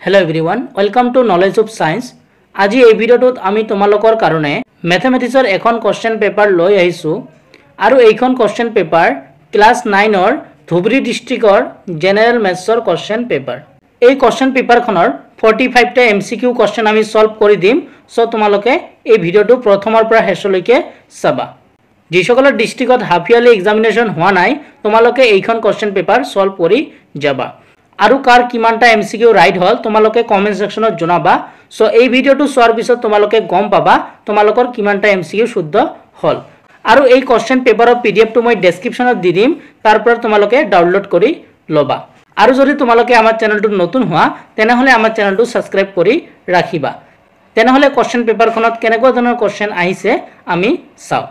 Hello everyone welcome to knowledge of science. আজি এই ভিডিওটোত আমি তোমালোকৰ কাৰণে ম্যাথমেটিক্সৰ এখন কোশ্চেন পেপাৰ লৈ আহিছো আৰু এইখন কোশ্চেন পেপাৰ ক্লাস 9 ৰ ধুবৰী ডিস্ট্ৰিক্টৰ জেনাৰেল ম্যাথছৰ কোশ্চেন পেপাৰ। এই কোশ্চেন পেপাৰখনৰ 45 টা এমসিকিউ কোশ্চেন আমি সলভ কৰি দিম। সো তোমালোকে এই ভিডিওটো প্ৰথমৰ পৰা শেষলৈকে চাবা। যিসকলৰ ডিস্ট্ৰিক্টত হাফ ইয়াৰলি এক্সামিনেশন হোৱা নাই তোমালোকে এইখন কোশ্চেন পেপাৰ সলভ কৰি যাবা। আৰু কাৰ কিমানটা এমসিকিউ ৰাইট হল তোমালোকে কমেন্ট সেকশনত জনাবা। সো এই ভিডিওটো চোৱাৰ পিছত তোমালোকে গম পাবা তোমালোকৰ কিমানটা এমসিকিউ শুদ্ধ হল। আৰু এই কোশ্চেন পেপাৰৰ পিডিএফটো মই ডেসক্ৰিপশনত দি দিম, তাৰ পৰা তোমালোকে ডাউনলোড কৰি লবা। আৰু যদি তোমালোকে আমাৰ চেনেলটো নতুন হোৱা তেনেহলে আমাৰ চেনেলটো সাবস্ক্ৰাইব কৰি ৰাখিবা। তেনেহলে কোশ্চেন পেপাৰখনত কেনেকুৱা ধৰণৰ কোশ্চেন আহিছে আমি চাও।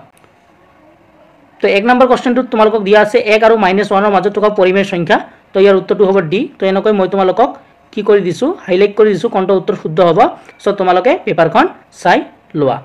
তো এক নম্বৰ কোশ্চেনটোত তোমালোকক দিয়া আছে 1 আৰু -1 ৰ মাজত থকা পৰিমেয় সংখ্যা। তো ইয়াৰ উত্তৰটো হ'ব ডি। তো এনেকৈ মই তোমালোকক কি কৰি দিছো হাইলাইট কৰি দিছো কোনটো উত্তৰ শুদ্ধ হ'ব। সো তোমালোকে পেপাৰখন চাই লোৱা।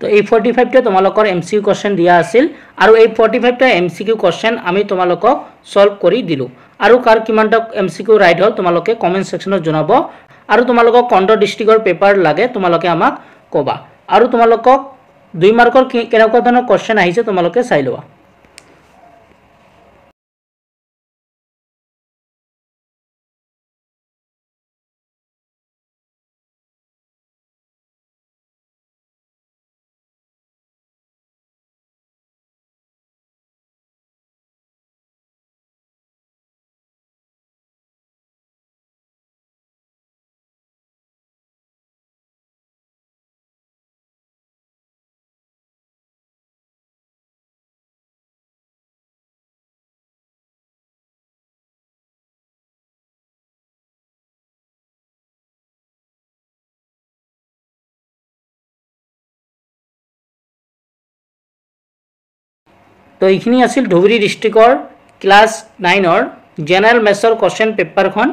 তো এই 45 টা তোমালোকৰ এমসিকিউ কোশ্চেন দিয়া আছিল আৰু এই 45 টা এমসিকিউ কোশ্চেন আমি তোমালোকক সলভ কৰি দিলো। আৰু কাৰ কিমানটা এমসিকিউ ৰাইট হল তোমালোকে কমেন্ট সেকশনত জনাব। আৰু তোমালোকক কোনটো ডিস্ট্ৰিক্টৰ পেপাৰ লাগে তোমালোকে আমাক কবা। আৰু তোমালোকক 2 মাৰ্কৰ কেনেকুৱা ধৰণৰ কোশ্চেন আহিছে তোমালোকে চাই লোৱা। তো এইখিনি আছিল ধুবুৰী ডিষ্ট্ৰিক্টৰ ক্লাছ 9ৰ জেনেৰেল মেথছৰ কোৱেশ্চন পেপাৰখন।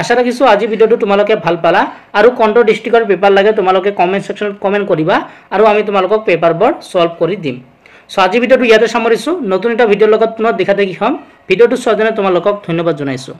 আশা ৰাখিছোঁ আজি ভিডিঅ'টো তোমালোকে ভাল পালা আৰু কোনটো ডিষ্ট্ৰিক্টৰ পেপাৰ লাগে তোমালোকে কমেন্ট সেকশনত কমেন্ট কৰিবা আৰু আমি তোমালোকক পেপাৰবোৰ সলভ কৰি দিম। সো আজি ভিডিঅ'টো ইয়াতে সামৰিছোঁ। নতুন এটা ভিডিঅ'ৰ লগত পুনৰ দেখা দেখি হ'ম। ভিডিঅ'টো চোৱাৰ কাৰণে তোমালোকক ধন্যবাদ জনাইছোঁ।